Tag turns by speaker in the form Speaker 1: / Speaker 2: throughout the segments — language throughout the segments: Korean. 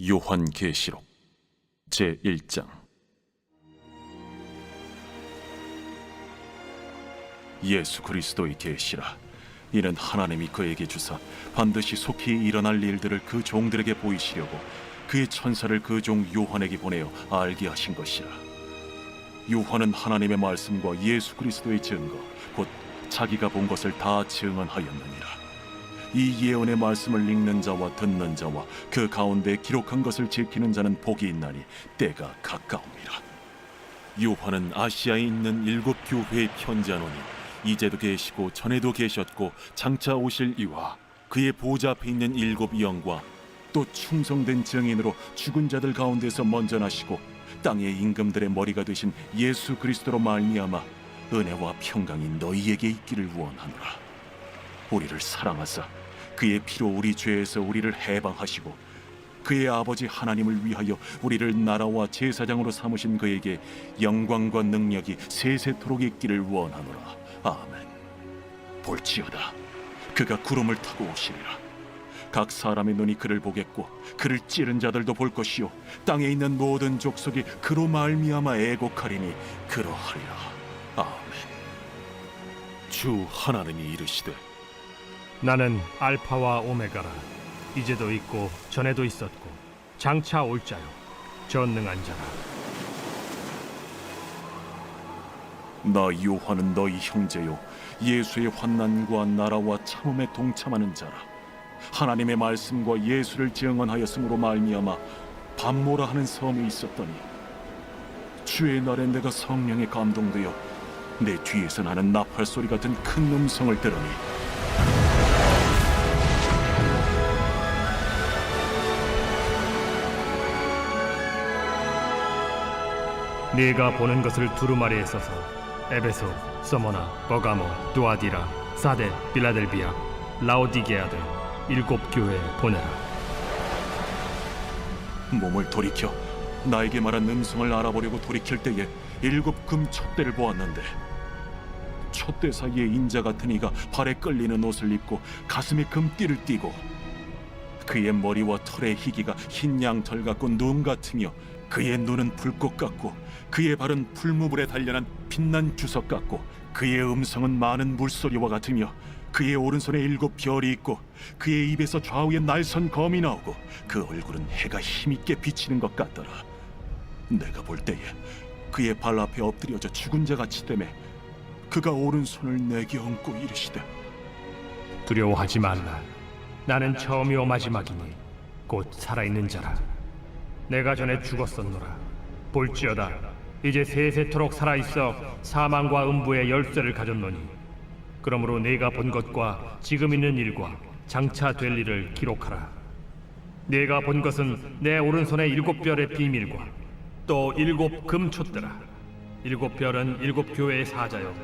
Speaker 1: 요한계시록 제1장. 예수 그리스도의 계시라. 이는 하나님이 그에게 주사 반드시 속히 일어날 일들을 그 종들에게 보이시려고 그의 천사를 그 종 요한에게 보내어 알게 하신 것이라. 요한은 하나님의 말씀과 예수 그리스도의 증거 곧 자기가 본 것을 다 증언하였느니라. 이 예언의 말씀을 읽는 자와 듣는 자와 그 가운데 기록한 것을 지키는 자는 복이 있나니 때가 가까움이라. 요한은 아시아에 있는 7 교회에 편지하노니 이제도 계시고 전에도 계셨고 장차 오실 이와 그의 보좌 앞에 있는 7 영과 또 충성된 증인으로 죽은 자들 가운데서 먼저 나시고 땅의 임금들의 머리가 되신 예수 그리스도로 말미암아 은혜와 평강이 너희에게 있기를 원하노라. 우리를 사랑하사 그의 피로 우리 죄에서 우리를 해방하시고 그의 아버지 하나님을 위하여 우리를 나라와 제사장으로 삼으신 그에게 영광과 능력이 세세토록 있기를 원하노라. 아멘. 볼지어다 그가 구름을 타고 오시리라. 각 사람의 눈이 그를 보겠고 그를 찌른 자들도 볼 것이요 땅에 있는 모든 족속이 그로 말미암아 애곡하리니 그러하리라. 아멘. 주 하나님이 이르시되
Speaker 2: 나는 알파와 오메가라. 이제도 있고 전에도 있었고 장차 올 자요 전능한 자라.
Speaker 1: 나 요한은 너희 형제요 예수의 환난과 나라와 참음에 동참하는 자라. 하나님의 말씀과 예수를 증언하였으므로 말미암아 밤모라 하는 섬에 있었더니 주의 날에 내가 성령에 감동되어 내 뒤에서 나는 나팔 소리 같은 큰 음성을 들으니
Speaker 2: 네가 보는 것을 두루마리에 써서 에베소, 서머나, 버가모, 두아디라, 사데, 빌라델비아, 라오디게아들 7 교회에 보내라.
Speaker 1: 몸을 돌이켜 나에게 말한 음성을 알아보려고 돌이킬 때에 7 금 촛대를 보았는데 촛대 사이에 인자 같은 이가 발에 끌리는 옷을 입고 가슴에 금띠를 띠고 그의 머리와 털의 희기가 흰 양털 같고 눈 같으며 그의 눈은 불꽃 같고 그의 발은 풀무불에 단련한 빛난 주석 같고 그의 음성은 많은 물소리와 같으며 그의 오른손에 7 별이 있고 그의 입에서 좌우에 날선 검이 나오고 그 얼굴은 해가 힘있게 비치는 것 같더라. 내가 볼 때에 그의 발 앞에 엎드려져 죽은 자같이 되매 그가 오른손을 내게 얹고 이르시되
Speaker 2: 두려워하지 말라. 나는 처음이요 마지막이니 곧 살아있는 자라. 내가 전에 죽었었노라. 볼지어다 이제 세세토록 살아있어 사망과 음부의 열쇠를 가졌노니 그러므로 네가 본 것과 지금 있는 일과 장차 될 일을 기록하라. 네가 본 것은 내 오른손의 7 별의 비밀과 또 7 금촛대라. 7 별은 7 교회의 사자요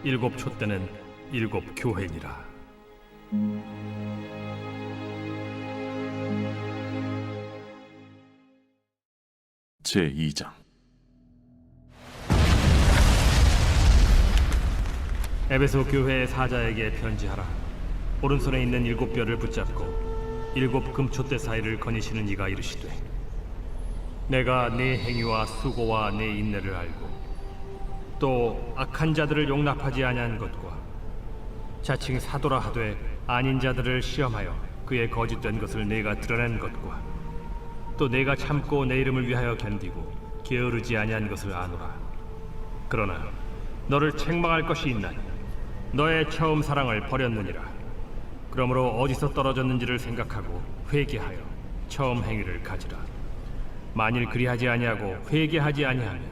Speaker 2: 7 촛대는 7 교회니라.
Speaker 1: 제2장.
Speaker 2: 에베소 교회의 사자에게 편지하라. 오른손에 있는 7 별을 붙잡고 7 금촛대 사이를 거니시는 이가 이르시되 내가 네 행위와 수고와 네 인내를 알고 또 악한 자들을 용납하지 아니한 것과 자칭 사도라 하되 아닌 자들을 시험하여 그의 거짓된 것을 내가 드러낸 것과 또 내가 참고 내 이름을 위하여 견디고 게으르지 아니한 것을 아노라. 그러나 너를 책망할 것이 있나니 너의 처음 사랑을 버렸느니라. 그러므로 어디서 떨어졌는지를 생각하고 회개하여 처음 행위를 가지라. 만일 그리하지 아니하고 회개하지 아니하면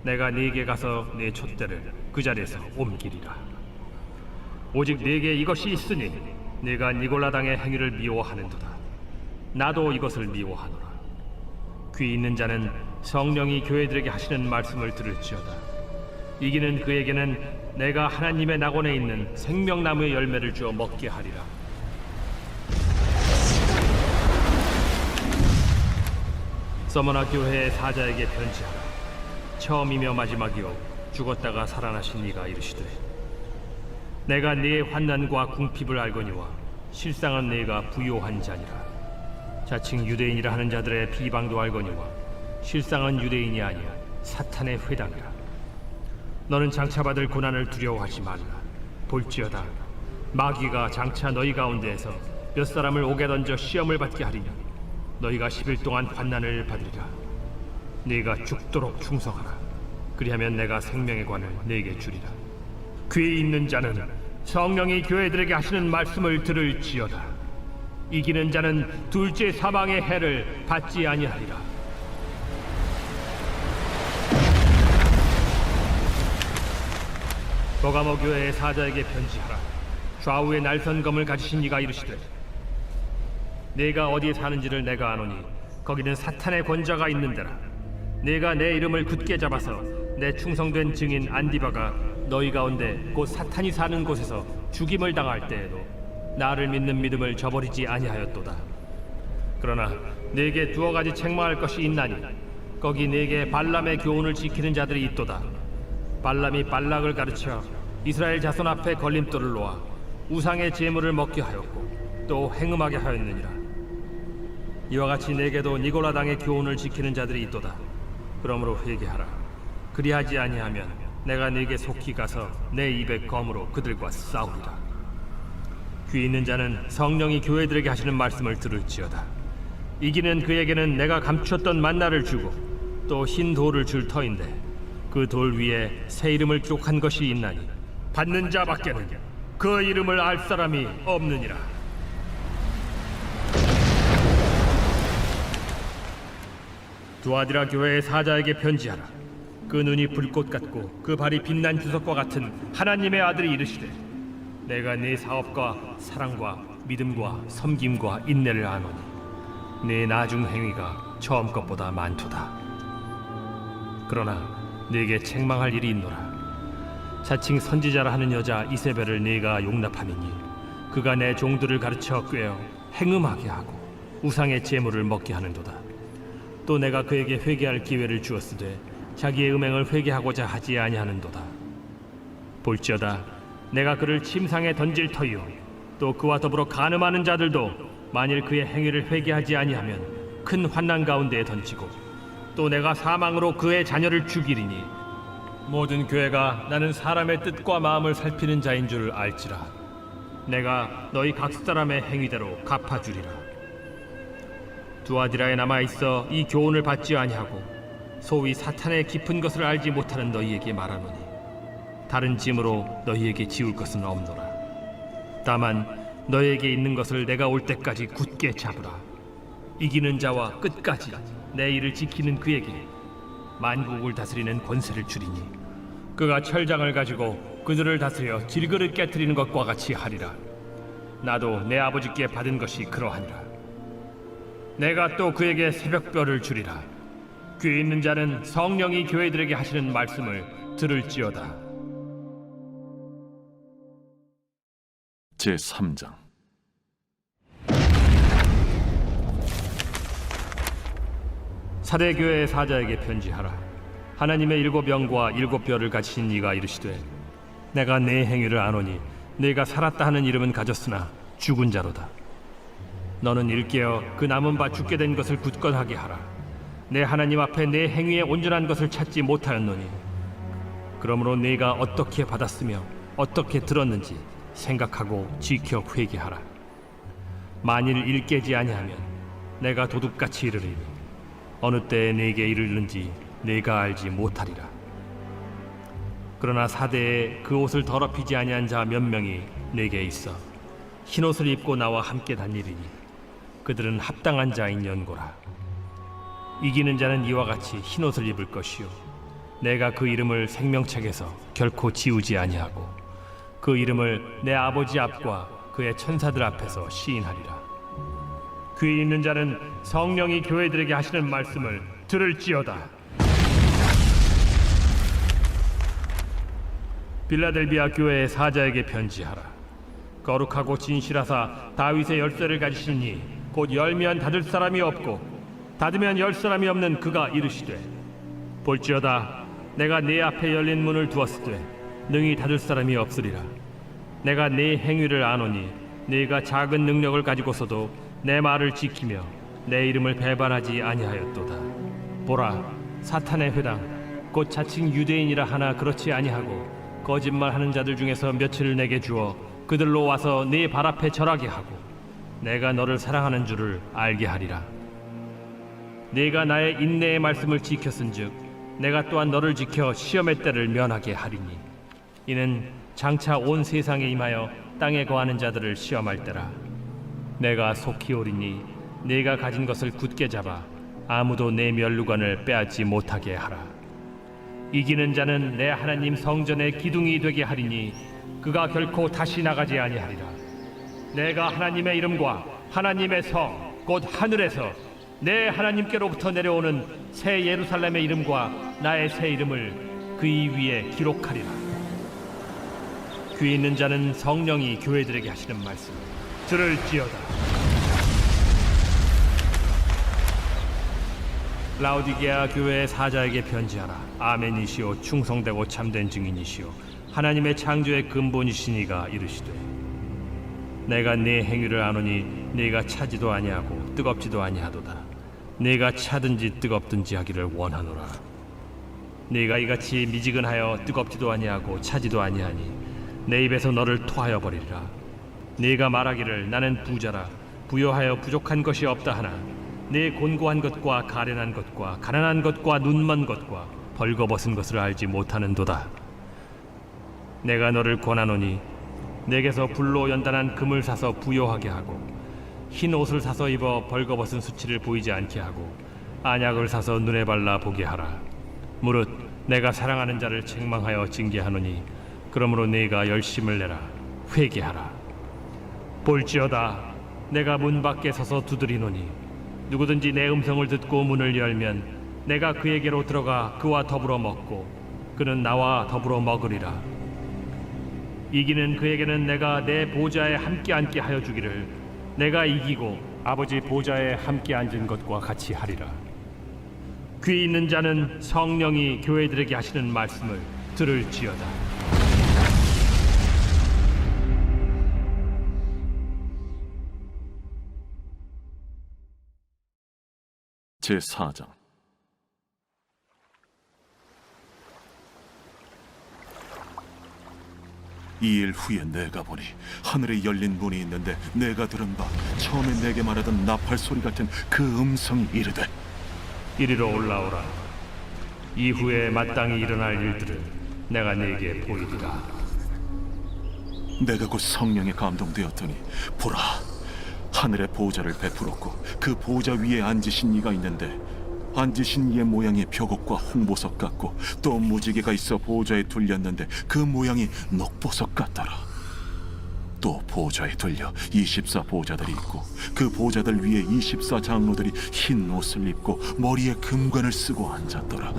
Speaker 2: 내가 네게 가서 네 촛대를 그 자리에서 옮기리라. 오직 네게 이것이 있으니 네가 니골라 당의 행위를 미워하는도다. 나도 이것을 미워하노라. 귀 있는 자는 성령이 교회들에게 하시는 말씀을 들을지어다. 이기는 그에게는 내가 하나님의 낙원에 있는 생명나무의 열매를 주어 먹게 하리라. 서머나 교회의 사자에게 편지하라. 처음이며 마지막이요 죽었다가 살아나신 이가 이르시되 내가 네의 환난과 궁핍을 알거니와 실상은 네가 부요한 자니라. 자칭 유대인이라 하는 자들의 비방도 알거니와 실상은 유대인이 아니야 사탄의 회당이라. 너는 장차 받을 고난을 두려워하지 말라. 볼지어다 마귀가 장차 너희 가운데에서 몇 사람을 옥에 던져 시험을 받게 하리니 너희가 10일 동안 환난을 받으리라. 네가 죽도록 충성하라. 그리하면 내가 생명의 관을 네게 주리라. 귀 있는 자는 성령이 교회들에게 하시는 말씀을 들을지어다. 이기는 자는 둘째 사망의 해를 받지 아니하리라. 버가모 교회의 사자에게 편지하라. 좌우에 날선 검을 가지신 이가 이르시되 네가 어디에 사는지를 내가 아노니 거기는 사탄의 권자가 있는 데라. 네가 내 이름을 굳게 잡아서 내 충성된 증인 안디바가 너희 가운데 곧 사탄이 사는 곳에서 죽임을 당할 때에도 나를 믿는 믿음을 저버리지 아니하였도다. 그러나 네게 두어 가지 책망할 것이 있나니 거기 네게 발람의 교훈을 지키는 자들이 있도다. 발람이 발락을 가르쳐 이스라엘 자손 앞에 걸림돌을 놓아 우상의 제물을 먹게 하였고 또 행음하게 하였느니라. 이와 같이 네게도 니골라당의 교훈을 지키는 자들이 있도다. 그러므로 회개하라. 그리하지 아니하면 내가 네게 속히 가서 내 입의 검으로 그들과 싸우리라. 귀 있는 자는 성령이 교회들에게 하시는 말씀을 들을지어다. 이기는 그에게는 내가 감추었던 만나를 주고 또 흰 돌을 줄 터인데 그 돌 위에 새 이름을 기록한 것이 있나니 받는 자밖에는 그 이름을 알 사람이 없느니라. 두아디라 교회의 사자에게 편지하라. 그 눈이 불꽃 같고 그 발이 빛난 주석과 같은 하나님의 아들이 이르시되 내가 네 사업과 사랑과 믿음과 섬김과 인내를 아노니 네 나중 행위가 처음 것보다 많도다. 그러나 네게 책망할 일이 있노라. 자칭 선지자라 하는 여자 이세벨을 네가 용납함이니 그가 내 종들을 가르쳐 꾀어 행음하게 하고 우상의 제물을 먹게 하는도다. 또 내가 그에게 회개할 기회를 주었으되 자기의 음행을 회개하고자 하지 아니하는도다. 볼지어다 내가 그를 침상에 던질 터이요 또 그와 더불어 간음하는 자들도 만일 그의 행위를 회개하지 아니하면 큰 환난 가운데에 던지고 또 내가 사망으로 그의 자녀를 죽이리니 모든 교회가 나는 사람의 뜻과 마음을 살피는 자인 줄 알지라. 내가 너희 각 사람의 행위대로 갚아주리라. 두아디라에 남아있어 이 교훈을 받지 아니하고 소위 사탄의 깊은 것을 알지 못하는 너희에게 말하노니 다른 짐으로 너희에게 지울 것은 없노라. 다만 너희에게 있는 것을 내가 올 때까지 굳게 잡으라. 이기는 자와 끝까지 내 일을 지키는 그에게 만국을 다스리는 권세를 주리니 그가 철장을 가지고 그들을 다스려 질그릇 깨트리는 것과 같이 하리라. 나도 내 아버지께 받은 것이 그러하니라. 내가 또 그에게 새벽별을 주리라. 귀 있는 자는 성령이 교회들에게 하시는 말씀을 들을지어다.
Speaker 1: 제3장.
Speaker 2: 사대교회의 사자에게 편지하라. 하나님의 7영과 7별을 가지신 이가 이르시되 내가 네 행위를 아노니 네가 살았다 하는 이름은 가졌으나 죽은 자로다. 너는 일깨어 그 남은 바 죽게 된 것을 굳건하게 하라. 내 하나님 앞에 내 행위의 온전한 것을 찾지 못하였노니 그러므로 네가 어떻게 받았으며 어떻게 들었는지 생각하고 지켜 회개하라. 만일 일깨지 아니하면 내가 도둑같이 이르리니 어느 때에 네게 이르는지 네가 알지 못하리라. 그러나 사대에 그 옷을 더럽히지 아니한 자 몇 명이 네게 있어 흰옷을 입고 나와 함께 다니리니 그들은 합당한 자인 연고라. 이기는 자는 이와 같이 흰옷을 입을 것이요 내가 그 이름을 생명책에서 결코 지우지 아니하고 그 이름을 내 아버지 앞과 그의 천사들 앞에서 시인하리라. 귀 있는 자는 성령이 교회들에게 하시는 말씀을 들을지어다. 빌라델비아 교회의 사자에게 편지하라. 거룩하고 진실하사 다윗의 열쇠를 가지시니 곧 열면 닫을 사람이 없고 닫으면 열 사람이 없는 그가 이르시되 볼지어다 내가 네 앞에 열린 문을 두었으되 능히 닫을 사람이 없으리라. 내가 네 행위를 아노니 네가 작은 능력을 가지고서도 내 말을 지키며 내 이름을 배반하지 아니하였도다. 보라, 사탄의 회당 곧 자칭 유대인이라 하나 그렇지 아니하고 거짓말하는 자들 중에서 며칠을 내게 주어 그들로 와서 네 발 앞에 절하게 하고 내가 너를 사랑하는 줄을 알게 하리라. 네가 나의 인내의 말씀을 지켰은즉 내가 또한 너를 지켜 시험의 때를 면하게 하리니 이는 장차 온 세상에 임하여 땅에 거하는 자들을 시험할 때라. 내가 속히 오리니 네가 가진 것을 굳게 잡아 아무도 내 면류관을 빼앗지 못하게 하라. 이기는 자는 내 하나님 성전의 기둥이 되게 하리니 그가 결코 다시 나가지 아니하리라. 내가 하나님의 이름과 하나님의 성 곧 하늘에서 내 하나님께로부터 내려오는 새 예루살렘의 이름과 나의 새 이름을 그이 위에 기록하리라. 귀 있는 자는 성령이 교회들에게 하시는 말씀 들을지어다. 라오디게아 교회의 사자에게 편지하라. 아멘이시오 충성되고 참된 증인이시오 하나님의 창조의 근본이시니가 이르시되 내가 네 행위를 아노니 네가 차지도 아니하고 뜨겁지도 아니하도다. 네가 차든지 뜨겁든지 하기를 원하노라. 네가 이같이 미지근하여 뜨겁지도 아니하고 차지도 아니하니 내 입에서 너를 토하여 버리리라. 네가 말하기를 나는 부자라 부여하여 부족한 것이 없다 하나 네 곤고한 것과 가련한 것과 가난한 것과 눈먼 것과 벌거벗은 것을 알지 못하는도다. 내가 너를 권하노니 내게서 불로 연단한 금을 사서 부요하게 하고 흰 옷을 사서 입어 벌거벗은 수치를 보이지 않게 하고 안약을 사서 눈에 발라 보게 하라. 무릇 내가 사랑하는 자를 책망하여 징계하노니 그러므로 네가 열심을 내라 회개하라. 볼지어다 내가 문 밖에 서서 두드리노니 누구든지 내 음성을 듣고 문을 열면 내가 그에게로 들어가 그와 더불어 먹고 그는 나와 더불어 먹으리라. 이기는 그에게는 내가 내 보좌에 함께 앉게 하여 주기를 내가 이기고 아버지 보좌에 함께 앉은 것과 같이 하리라. 귀 있는 자는 성령이 교회들에게 하시는 말씀을 들을지어다.
Speaker 1: 제4장. 이 일 후에 내가 보니 하늘에 열린 문이 있는데 내가 들은 바 처음에 내게 말하던 나팔 소리 같은 그 음성이 이르되
Speaker 2: 이리로 올라오라. 이후에 마땅히 일어날 일들을 내가 네게 보이리라.
Speaker 1: 내가 곧 성령에 감동되었더니 보라 하늘에 보좌를 베풀었고 그 보좌 위에 앉으신 이가 있는데 앉으신 이의 모양이 벽옥과 홍보석 같고 또 무지개가 있어 보좌에 둘렸는데 그 모양이 녹보석 같더라. 또 보좌에 둘려 24 보좌들이 있고 그 보좌들 위에 24 장로들이 흰 옷을 입고 머리에 금관을 쓰고 앉았더라.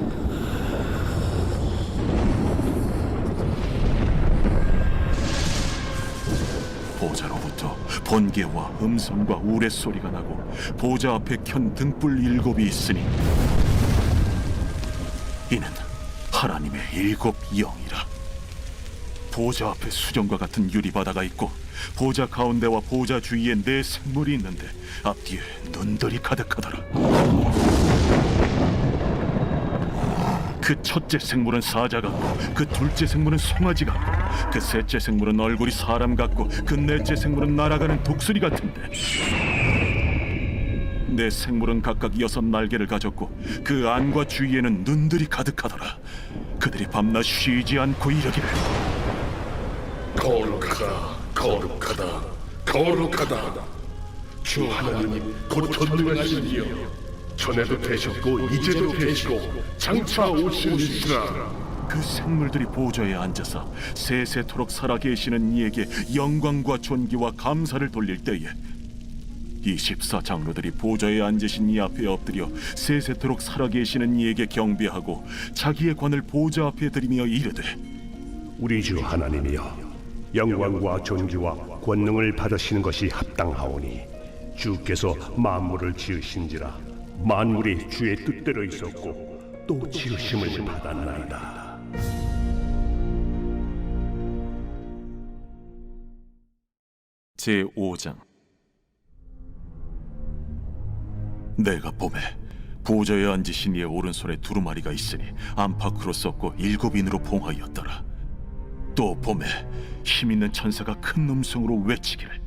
Speaker 1: 보좌로부터 번개와 음성과 우레소리가 나고 보좌 앞에 켠 등불 7이 있으니 이는 하나님의 7 영이라. 보좌 앞에 수정과 같은 유리바다가 있고 보좌 가운데와 보좌 주위에 4 생물이 있는데 앞뒤에 눈들이 가득하더라. 그 첫째 생물은 사자 같고 그 둘째 생물은 송아지 같고 그 셋째 생물은 얼굴이 사람 같고 그 넷째 생물은 날아가는 독수리 같은데 4 생물은 각각 6 날개를 가졌고 그 안과 주위에는 눈들이 가득하더라. 그들이 밤낮 쉬지 않고 이르기를
Speaker 3: 거룩하다 거룩하다 거룩하다 주 하나님 곧 전능하신 이여 전에도 되셨고 이제도 되시고 장차 오시리시라.
Speaker 1: 그 생물들이 보좌에 앉아서 세세토록 살아계시는 이에게 영광과 존귀와 감사를 돌릴 때에 24 장로들이 보좌에 앉으신 이 앞에 엎드려 세세토록 살아계시는 이에게 경배하고 자기의 관을 보좌 앞에 들이며 이르되
Speaker 4: 우리 주 하나님이여 영광과 존귀와 권능을 받으시는 것이 합당하오니 주께서 만물을 지으신지라 만물이 주의 뜻대로 있었고 또 지으심을 받았나이다.
Speaker 1: 제5장. 내가 봄에 보좌에 앉으신 이의 오른손에 두루마리가 있으니 안팎으로 썼고 7인으로 봉하였더라. 또 봄에 힘있는 천사가 큰 음성으로 외치기를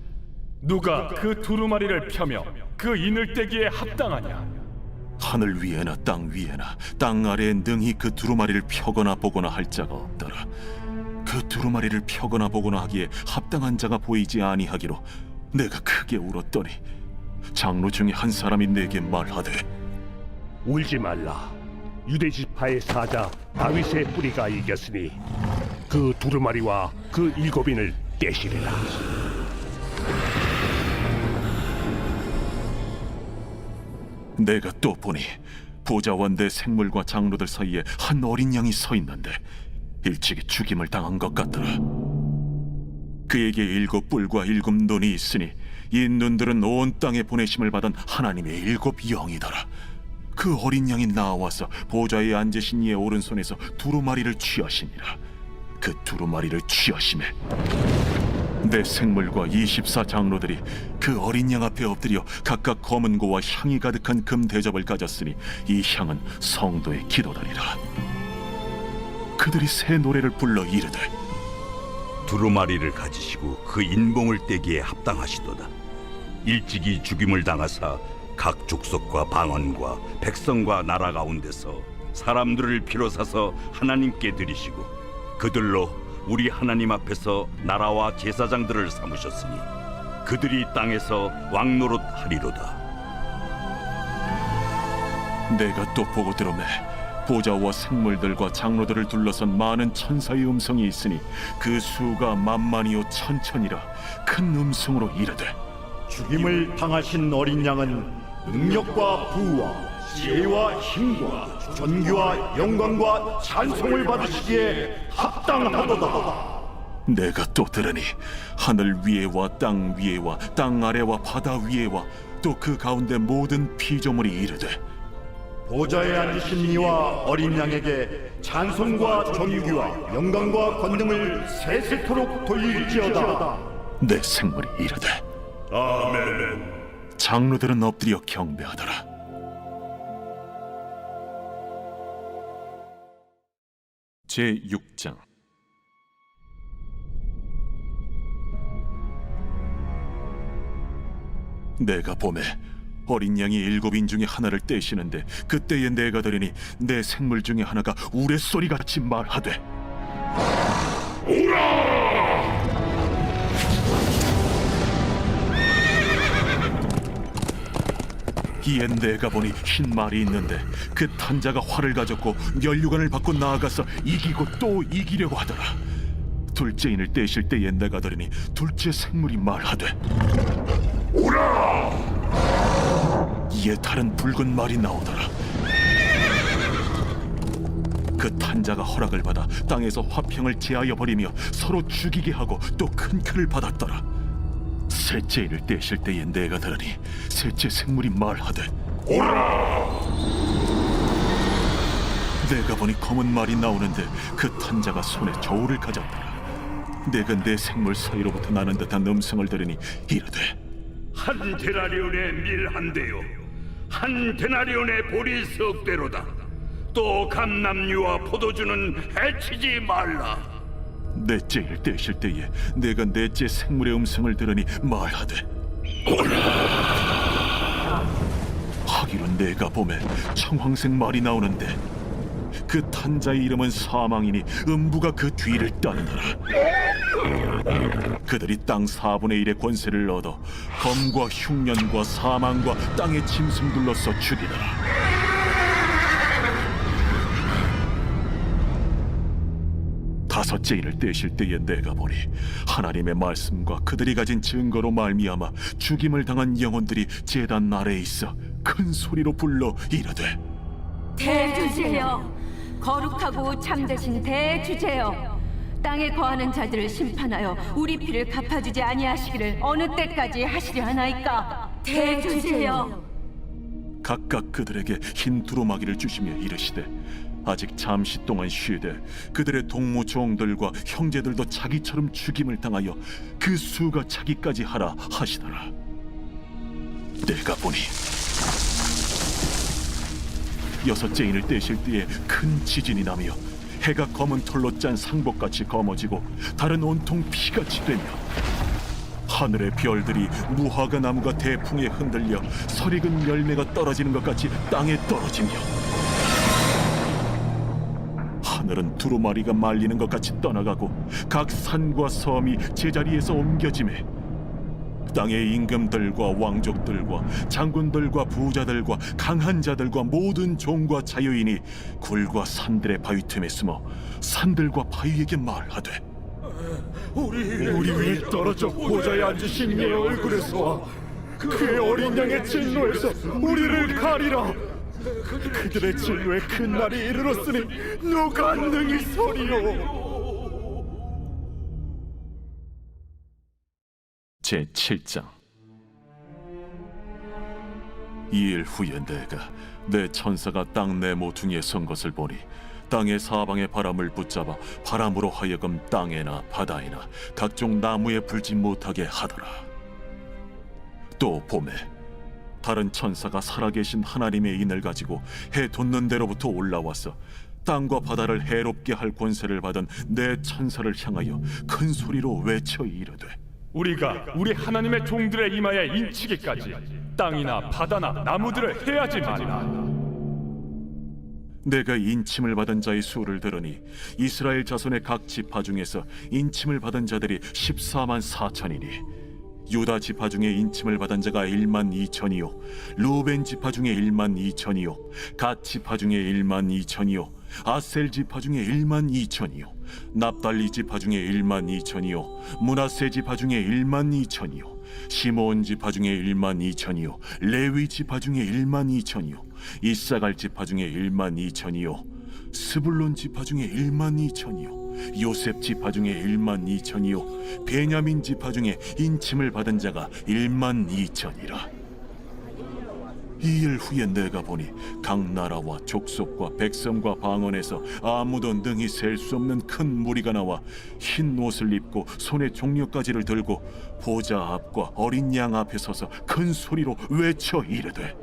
Speaker 5: 누가 그 두루마리를 펴며 그 이늘대기에 합당하냐?
Speaker 1: 하늘 위에나 땅 위에나 땅 아래에 능히 그 두루마리를 펴거나 보거나 할 자가 없더라. 그 두루마리를 펴거나 보거나 하기에 합당한 자가 보이지 아니하기로 내가 크게 울었더니 장로 중에 한 사람이 내게 말하되
Speaker 4: 울지 말라. 유대 지파의 사자 다윗의 뿌리가 이겼으니 그 두루마리와 그 7인을 떼시리라.
Speaker 1: 내가 또 보니 보좌와 내 생물과 장로들 사이에 한 어린 양이 서 있는데 일찍이 죽임을 당한 것 같더라. 그에게 7뿔과 7눈이 있으니 이 눈들은 온 땅에 보내심을 받은 하나님의 7영이더라. 그 어린 양이 나와서 보좌에 앉으신 이의 오른손에서 두루마리를 취하시니라. 그 두루마리를 취하심에 내 생물과 24장로들이 그 어린 양 앞에 엎드려 각각 검은 고와 향이 가득한 금 대접을 가졌으니 이 향은 성도의 기도다니라. 그들이 새 노래를 불러 이르되
Speaker 6: 두루마리를 가지시고 그 인봉을 떼기에 합당하시도다. 일찍이 죽임을 당하사 각 족속과 방언과 백성과 나라 가운데서 사람들을 피로 사서 하나님께 드리시고 그들로 우리 하나님 앞에서 나라와 제사장들을 삼으셨으니 그들이 땅에서 왕노릇 하리로다.
Speaker 1: 내가 또 보고 들으매 보좌와 생물들과 장로들을 둘러선 많은 천사의 음성이 있으니 그 수가 만만이요 천천이라 큰 음성으로 이르되
Speaker 7: 죽임을 당하신 어린 양은 능력과 부와 지혜와 힘과 존귀와 영광과 찬송을 받으시기에 합당하도다.
Speaker 1: 내가 또 들으니 하늘 위에와 땅 위에와 땅 아래와 바다 위에와 또 그 가운데 모든 피조물이 이르되
Speaker 7: 보좌에 앉으신 이와 어린 양에게 찬송과 존귀와 영광과 권능을 세세토록 돌릴지어다.
Speaker 1: 내 생물이 이르되
Speaker 3: 아멘.
Speaker 1: 장로들은 엎드려 경배하더라. 제6장 내가 봄에 어린 양이 7인 중에 하나를 떼시는데 그때에 내가 들으니 내 생물 중에 하나가 우레소리같이 말하되 이에 내가 보니 흰 말이 있는데 그 탄자가 활을 가졌고 면류관을 받고 나아가서 이기고 또 이기려고 하더라. 둘째 인을 떼실 때에 내가 들으니 둘째 생물이 말하되 오라! 이에 다른 붉은 말이 나오더라. 그 탄자가 허락을 받아 땅에서 화평을 제하여 버리며 서로 죽이게 하고 또 큰 칼을 받았더라. 셋째 인을 떼실 때에 내가 들으니 셋째 생물이 말하되 오라! 내가 보니 검은 말이 나오는데 그 탄자가 손에 저울을 가졌더라. 내가 내 생물 사이로부터 나는 듯한 음성을 들으니 이르되
Speaker 6: 한 데나리온의 밀 한 대요, 한 데나리온의 보리 석 대로다. 또 감람류와 포도주는 해치지 말라.
Speaker 1: 넷째 인을 떼실 때에 내가 넷째 생물의 음성을 들으니 말하되 오라! 하기로 내가 봄에 청황색 말이 나오는데 그 탄자의 이름은 사망이니 음부가 그 뒤를 따르더라. 그들이 땅 4분의 1의 권세를 얻어 검과 흉년과 사망과 땅의 짐승들로서 죽이더라. 다섯째 인을 떼실 때에 내가 보니 하나님의 말씀과 그들이 가진 증거로 말미암아 죽임을 당한 영혼들이 제단 아래에 있어 큰 소리로 불러 이르되
Speaker 8: 대주제여, 거룩하고 참되신 대주제여, 땅에 거하는 자들을 심판하여 우리 피를 갚아주지 아니하시기를 어느 때까지 하시려 하나이까. 대주제여.
Speaker 1: 각각 그들에게 흰 두루마기를 주시며 이르시되 아직 잠시 동안 쉬되 그들의 동무 종들과 형제들도 자기처럼 죽임을 당하여 그 수가 자기까지 하라 하시더라. 내가 보니 여섯째 인을 떼실 때에 큰 지진이 나며 해가 검은 털로 짠 상복같이 검어지고 달은 온통 피같이 되며 하늘의 별들이 무화과 나무가 대풍에 흔들려 설익은 열매가 떨어지는 것 같이 땅에 떨어지며 하늘은 두루마리가 말리는 것 같이 떠나가고 각 산과 섬이 제자리에서 옮겨지매 땅의 임금들과 왕족들과 장군들과 부자들과 강한 자들과 모든 종과 자유인이 굴과 산들의 바위 틈에 숨어 산들과 바위에게 말하되
Speaker 4: 우리 위에 떨어져 보좌에 앉으신 이의 얼굴에서와 그의 어린 양의 진노에서 우리를 가리라. 그들의 진노에 큰 날이 이르렀으니 누가 능히 서리요.
Speaker 1: 제7장. 이일 후에 내가 내 천사가 땅 내 모퉁이에 선 것을 보니 땅의 사방의 바람을 붙잡아 바람으로 하여금 땅에나 바다에나 각종 나무에 불지 못하게 하더라. 또 봄에 다른 천사가 살아계신 하나님의 인을 가지고 해 돋는 데로부터 올라와서 땅과 바다를 해롭게 할 권세를 받은 내 천사를 향하여 큰 소리로 외쳐 이르되
Speaker 5: 우리가 우리 하나님의 종들의 이마에 인치기까지 땅이나 바다나 나무들을 해하지 말라.
Speaker 1: 내가 인침을 받은 자의 수를 들으니 이스라엘 자손의 각 지파 중에서 인침을 받은 자들이 14만 4천이니 유다 지파 중에 인침을 받은 자가 1만 2천이요 루벤 지파 중에 1만 2천이요 갓 지파 중에 1만 2천이요 아셀 지파 중에 1만 2천이요 납달리 지파 중에 1만 2천이요 므낫세 지파 중에 1만 2천이요 시므온 지파 중에 1만 2천이요 레위 지파 중에 1만 2천이요 이사갈 지파 중에 1만 2천이요 스불론 지파 중에 1만 2천이요 요셉 지파 중에 1만 2천이요 베냐민 지파 중에 인침을 받은 자가 1만 2천이라. 이 일 후에 내가 보니 각 나라와 족속과 백성과 방언에서 아무도 능히 셀 수 없는 큰 무리가 나와 흰 옷을 입고 손에 종려가지를 들고 보좌 앞과 어린 양 앞에 서서 큰 소리로 외쳐 이르되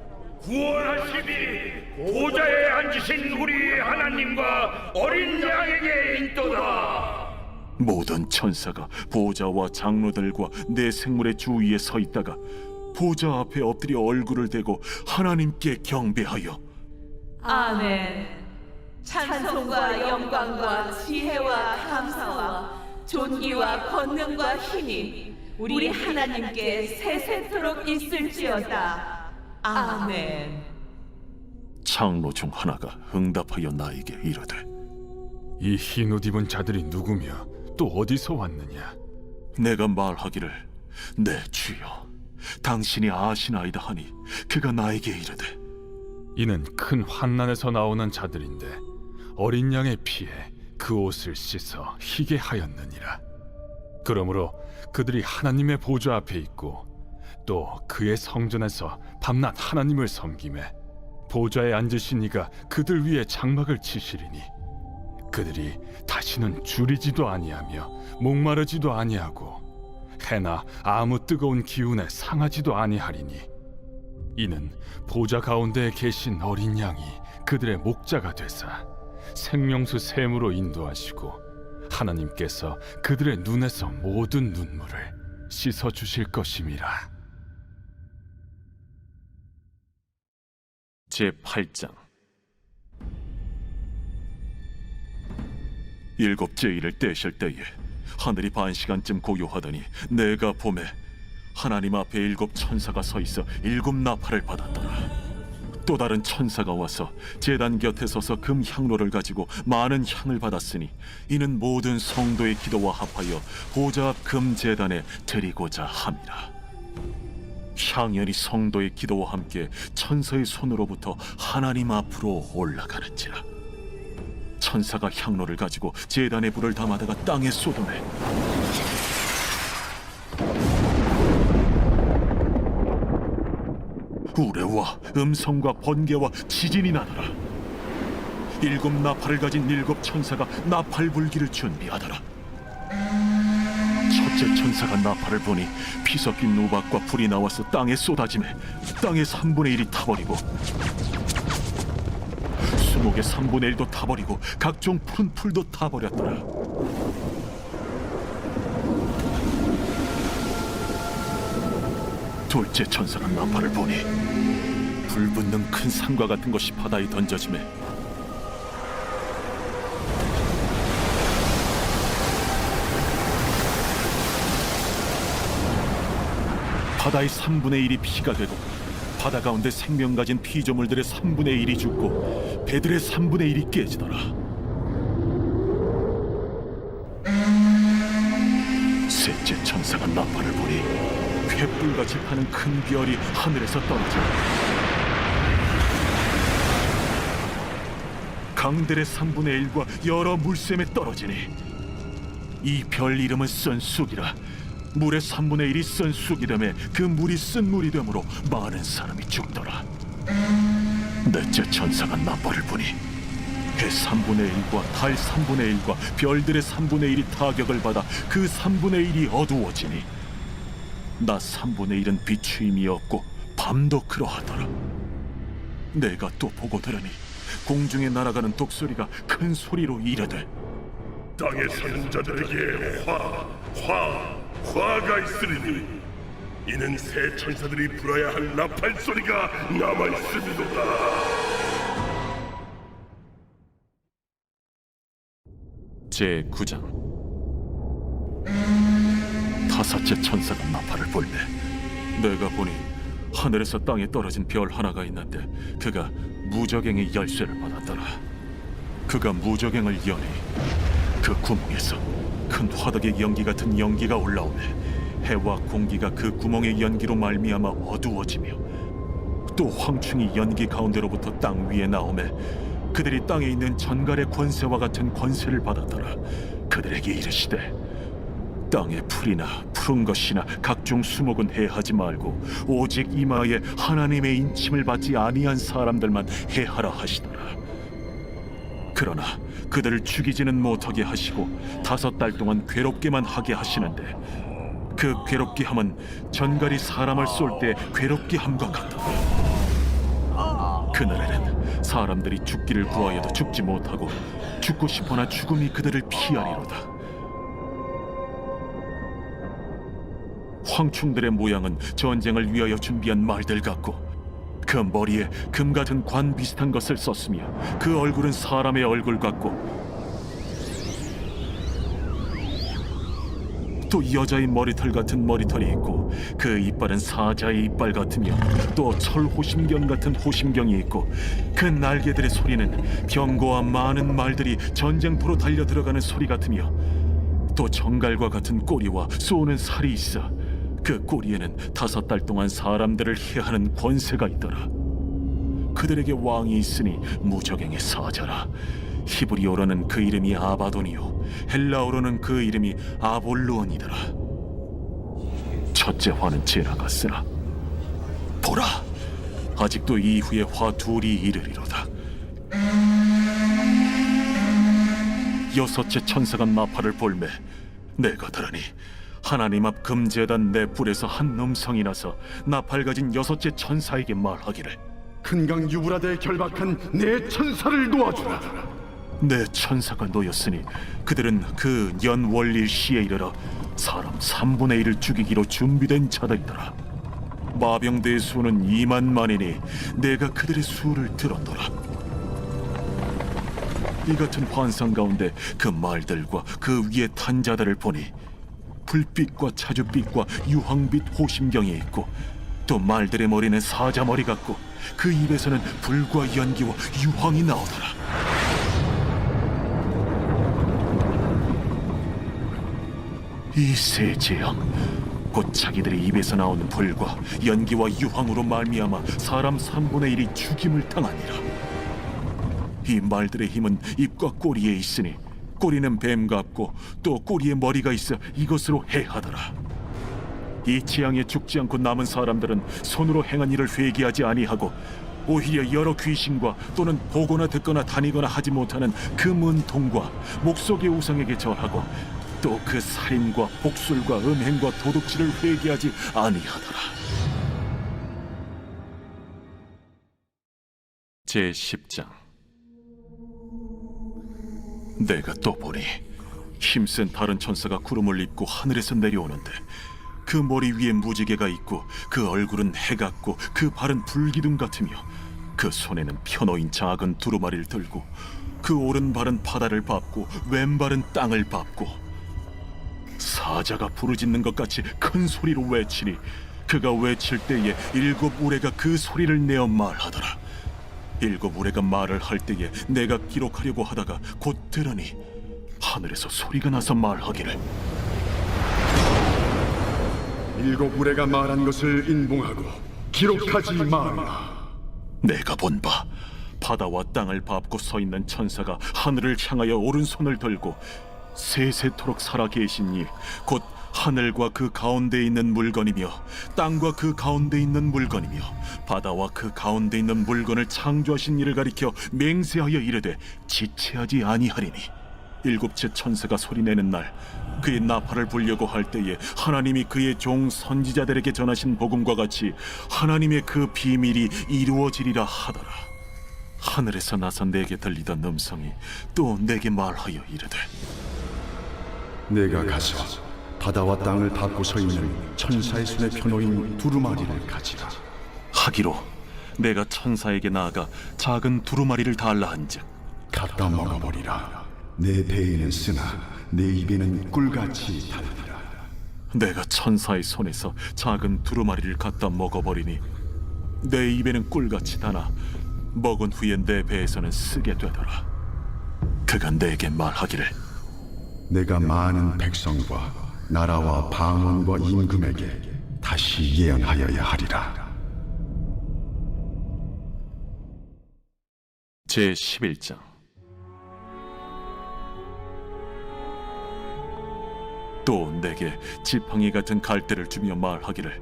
Speaker 6: 구원하시니 보좌에 앉으신 우리 하나님과 어린 양에게 있도다.
Speaker 1: 모든 천사가 보좌와 장로들과 내 생물의 주위에 서 있다가 보좌 앞에 엎드려 얼굴을 대고 하나님께 경배하여
Speaker 9: 아멘. 찬송과 영광과 지혜와 감사와 존귀와 권능과 힘이 우리 하나님께 세세토록 있을지어다. 아멘.
Speaker 1: 장로 중 하나가 응답하여 나에게 이르되
Speaker 5: 이 흰 옷 입은 자들이 누구며 또 어디서 왔느냐?
Speaker 1: 내가 말하기를 내 주여 당신이 아시나이다 하니 그가 나에게 이르되
Speaker 5: 이는 큰 환난에서 나오는 자들인데 어린 양의 피에 그 옷을 씻어 희게 하였느니라. 그러므로 그들이 하나님의 보좌 앞에 있고 또 그의 성전에서 밤낮 하나님을 섬기매 보좌에 앉으신 이가 그들 위에 장막을 치시리니 그들이 다시는 줄이지도 아니하며 목마르지도 아니하고 해나 아무 뜨거운 기운에 상하지도 아니하리니 이는 보좌 가운데에 계신 어린 양이 그들의 목자가 되사 생명수 샘으로 인도하시고 하나님께서 그들의 눈에서 모든 눈물을 씻어 주실 것임이라.
Speaker 1: 제8장. 일곱째 일을 떼실 때에 하늘이 반시간쯤 고요하더니 내가 보매 하나님 앞에 7 천사가 서 있어 7 나팔을 받았더라. 또 다른 천사가 와서 제단 곁에 서서 금 향로를 가지고 많은 향을 받았으니 이는 모든 성도의 기도와 합하여 보좌 앞 금 제단에 드리고자 함이라. 향연이 성도의 기도와 함께 천사의 손으로부터 하나님 앞으로 올라가는지라. 천사가 향로를 가지고 제단에 불을 담아다가 땅에 쏟으매 우레와 음성과 번개와 지진이 나더라. 7 나팔을 가진 7 천사가 나팔 불기를 준비하더라. 첫째 천사가 나팔을 부니 피 섞인 우박과 불이 나와서 땅에 쏟아지매 땅의 3분의 1이 타버리고 수목의 3분의 1도 타버리고 각종 푸른 풀도 타버렸더라. 둘째 천사가 나팔을 보니 불붙는 큰 산과 같은 것이 바다에 던져지매 바다의 3분의 1이 피가 되고 바다 가운데 생명 가진 피조물들의 3분의 1이 죽고 배들의 3분의 1이 깨지더라. 셋째 천사가 나팔을 보니 횃불같이 타는 큰 별이 하늘에서 떨어져 강들의 3분의 1과 여러 물샘에 떨어지니 이 별 이름은 쓴 쑥이라. 물의 3분의 1이 쓴 쑥이 되매 그 물이 쓴 물이 되므로 많은 사람이 죽더라. 넷째 천사가 나팔을 보니 해 3분의 1과 달 3분의 1과 별들의 3분의 1이 타격을 받아 그 3분의 1이 어두워지니 낮 3분의 1은 비추임이 없고 밤도 그러하더라. 내가 또 보고 들으니 공중에 날아가는 독소리가 큰 소리로 이르되
Speaker 3: 땅에 사는 자들에게 화가 있으리니 이는 새 천사들이 불어야 할 나팔 소리가 남아 있음이로다.
Speaker 1: 제 9장. 다섯째 천사가 나팔을 불매 내가 보니 하늘에서 땅에 떨어진 별 하나가 있는데 그가 무저갱의 열쇠를 받았더라. 그가 무저갱을 여니 그 구멍에서 큰 화덕의 연기 같은 연기가 올라오매 해와 공기가 그 구멍의 연기로 말미암아 어두워지며 또 황충이 연기 가운데로부터 땅 위에 나오매 그들이 땅에 있는 전갈의 권세와 같은 권세를 받았더라. 그들에게 이르시되 땅의 풀이나 푸른 것이나 각종 수목은 해하지 말고 오직 이마에 하나님의 인침을 받지 아니한 사람들만 해하라 하시더라. 그러나 그들을 죽이지는 못하게 하시고 5달 동안 괴롭게만 하게 하시는데 그 괴롭게 함은 전갈이 사람을 쏠 때 괴롭게 함과 같더라. 그날에는 사람들이 죽기를 구하여도 죽지 못하고 죽고 싶으나 죽음이 그들을 피하리로다. 황충들의 모양은 전쟁을 위하여 준비한 말들 같고 그 머리에 금 같은 관 비슷한 것을 썼으며 그 얼굴은 사람의 얼굴 같고 또 여자의 머리털 같은 머리털이 있고 그 이빨은 사자의 이빨 같으며 또 철호심경 같은 호심경이 있고 그 날개들의 소리는 병거와 많은 말들이 전쟁터로 달려 들어가는 소리 같으며 또 정갈과 같은 꼬리와 쏘는 살이 있어 그 꼬리에는 5달 동안 사람들을 해하는 권세가 있더라. 그들에게 왕이 있으니 무저갱의 사자라. 히브리어로는 그 이름이 아바돈이요 헬라어로는 그 이름이 아볼루온이더라. 첫째 화는 지나갔으나 보라, 아직도 이후에 화 둘이 이르리로다. 여섯째 천사가 나팔을 불매 내가 들으니 하나님 앞 금제단 내 뿔에서 한 음성이 나서 나팔 가진 여섯째 천사에게 말하기를
Speaker 7: 큰강 유브라데에 결박한 내 천사를 놓아주라.
Speaker 1: 내 천사가 놓였으니 그들은 그 연월일 시에 이르러 사람 3분의 1을 죽이기로 준비된 자들이더라. 마병대의 수는 2만만이니 내가 그들의 수를 들었더라. 이 같은 환상 가운데 그 말들과 그 위에 탄 자들을 보니 불빛과 차주빛과 유황빛 호심경이 있고 또 말들의 머리는 사자 머리 같고 그 입에서는 불과 연기와 유황이 나오더라. 이 세 재앙 곧 자기들의 입에서 나오는 불과 연기와 유황으로 말미암아 사람 3분의 1이 죽임을 당하니라. 이 말들의 힘은 입과 꼬리에 있으니 꼬리는 뱀 같고 또 꼬리에 머리가 있어 이것으로 해하더라. 이 재앙에 죽지 않고 남은 사람들은 손으로 행한 일을 회개하지 아니하고 오히려 여러 귀신과 또는 보거나 듣거나 다니거나 하지 못하는 그 문통과 목속의 우상에게 절하고 또 그 살인과 복술과 음행과 도둑질을 회개하지 아니하더라. 제 10장. 내가 또 보니 힘센 다른 천사가 구름을 입고 하늘에서 내려오는데 그 머리 위에 무지개가 있고 그 얼굴은 해 같고 그 발은 불기둥 같으며 그 손에는 펴놓인 작은 두루마리를 들고 그 오른발은 바다를 밟고 왼발은 땅을 밟고 사자가 부르짖는 것 같이 큰 소리로 외치니 그가 외칠 때에 7 우레가 그 소리를 내어 말하더라. 7 우레가 말을 할 때에 내가 기록하려고 하다가 곧 들으니 하늘에서 소리가 나서 말하기를
Speaker 7: 7 우레가 말한 것을 인봉하고 기록하지 말라.
Speaker 1: 내가 본 바 바다와 땅을 밟고 서 있는 천사가 하늘을 향하여 오른손을 들고 세세토록 살아 계신 이 곧 하늘과 그 가운데 있는 물건이며 땅과 그 가운데 있는 물건이며 바다와 그 가운데 있는 물건을 창조하신 이를 가리켜 맹세하여 이르되 지체하지 아니하리니 7째 천사가 소리내는 날 그의 나팔을 불려고 할 때에 하나님이 그의 종 선지자들에게 전하신 복음과 같이 하나님의 그 비밀이 이루어지리라 하더라. 하늘에서 나서 내게 들리던 음성이 또 내게 말하여 이르되
Speaker 7: 내가 가서 바다와 땅을 밟고 서 있는 천사의 손에 펴놓인 두루마리를 가지라.
Speaker 1: 하기로 내가 천사에게 나아가 작은 두루마리를 달라 한즉
Speaker 7: 갖다 먹어버리라. 내 배에는 쓰나 내 입에는 꿀같이 달리라.
Speaker 1: 내가 천사의 손에서 작은 두루마리를 갖다 먹어버리니 내 입에는 꿀같이 다나 먹은 후에 내 배에서는 쓰게 되더라. 그가 내게 말하기를
Speaker 7: 내가 많은 백성과 나라와 방언과 임금에게 다시 예언하여야 하리라.
Speaker 1: 제11장 또 내게 지팡이 같은 갈대를 주며 말하기를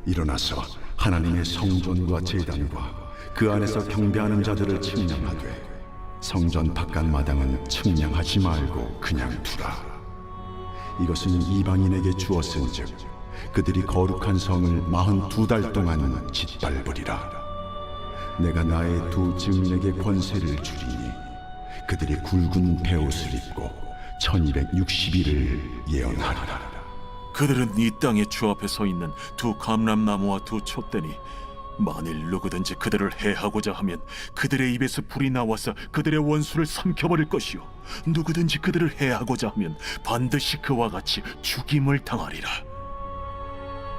Speaker 7: 일어나서 하나님의 성전과 제단과 그 안에서 경배하는 자들을 측량하되 성전 바깥 마당은 측량하지 말고 그냥 두라. 이것은 이방인에게 주었은즉 그들이 거룩한 성을 42달 동안 짓밟으리라. 내가 나의 두 증인에게 권세를 주리니 그들이 굵은 베옷을 입고 1260일을 예언하리라.
Speaker 1: 그들은 이 땅의 주 앞에 서 있는 두 감람나무와 두 촛대니 만일 누구든지 그들을 해하고자 하면 그들의 입에서 불이 나와서 그들의 원수를 삼켜버릴 것이요 누구든지 그들을 해하고자 하면 반드시 그와 같이 죽임을 당하리라.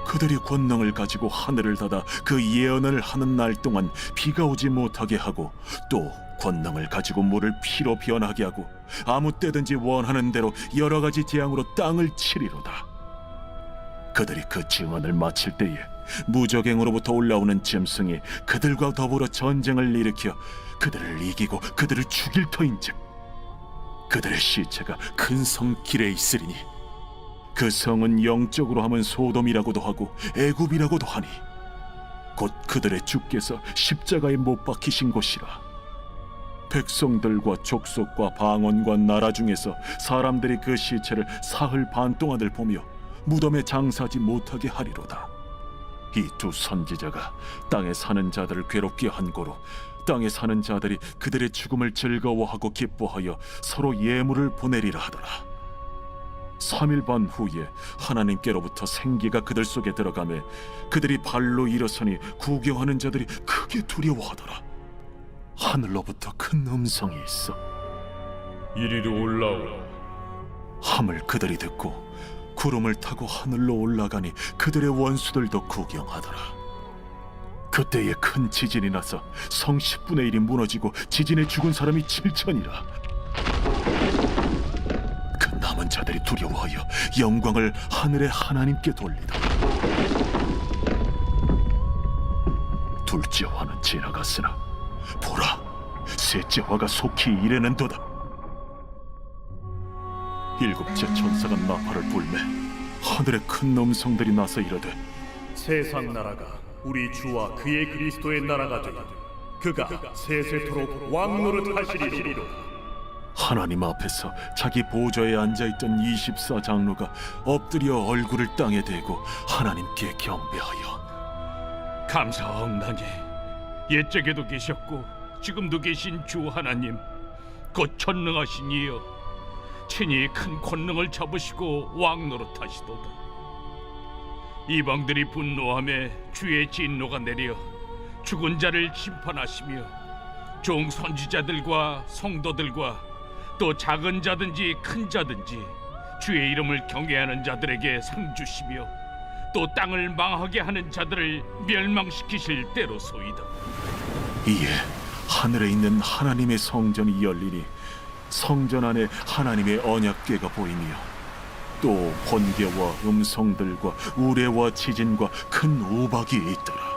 Speaker 1: 그들이 권능을 가지고 하늘을 닫아 그 예언을 하는 날 동안 비가 오지 못하게 하고 또 권능을 가지고 물을 피로 변하게 하고 아무 때든지 원하는 대로 여러 가지 재앙으로 땅을 치리로다. 그들이 그 증언을 마칠 때에 무적행으로부터 올라오는 짐승이 그들과 더불어 전쟁을 일으켜 그들을 이기고 그들을 죽일 터인즉 그들의 시체가 큰 성 길에 있으리니 그 성은 영적으로 하면 소돔이라고도 하고 애굽이라고도 하니 곧 그들의 주께서 십자가에 못 박히신 곳이라. 백성들과 족속과 방언과 나라 중에서 사람들이 그 시체를 사흘 반 동안을 보며 무덤에 장사하지 못하게 하리로다. 이 두 선지자가 땅에 사는 자들을 괴롭게 한 고로 땅에 사는 자들이 그들의 죽음을 즐거워하고 기뻐하여 서로 예물을 보내리라 하더라. 3일 반 후에 하나님께로부터 생기가 그들 속에 들어가매 그들이 발로 일어서니 구경하는 자들이 크게 두려워하더라. 하늘로부터 큰 음성이 있어
Speaker 2: 이리로 올라오라.
Speaker 1: 함을 그들이 듣고 구름을 타고 하늘로 올라가니 그들의 원수들도 구경하더라. 그때에 큰 지진이 나서 성 10분의 1이 무너지고 지진에 죽은 사람이 7천이라. 그 남은 자들이 두려워하여 영광을 하늘의 하나님께 돌리더라. 둘째 화는 지나갔으나 보라, 셋째 화가 속히 이르는도다. 7째 천사가 나팔을 불매 하늘에 큰 음성들이 나서 이르되
Speaker 4: 세상 나라가 우리 주와 그의 그리스도의 나라가 되어 그가 세세토록 왕노릇 하시리로.
Speaker 1: 하나님 앞에서 자기 보좌에 앉아있던 24장로가 엎드려 얼굴을 땅에 대고 하나님께 경배하여
Speaker 6: 감사하옵나니 옛적에도 계셨고 지금도 계신 주 하나님, 곧 전능하신 이여, 친히 큰 권능을 잡으시고 왕 노릇하시도다. 이방들이 분노하며 주의 진노가 내려 죽은 자를 심판하시며 종 선지자들과 성도들과 또 작은 자든지 큰 자든지 주의 이름을 경외하는 자들에게 상 주시며 또 땅을 망하게 하는 자들을 멸망시키실 때로소이다.
Speaker 1: 이에 하늘에 있는 하나님의 성전이 열리니 성전 안에 하나님의 언약궤가 보이며 또 번개와 음성들과 우레와 지진과 큰 우박이 있더라.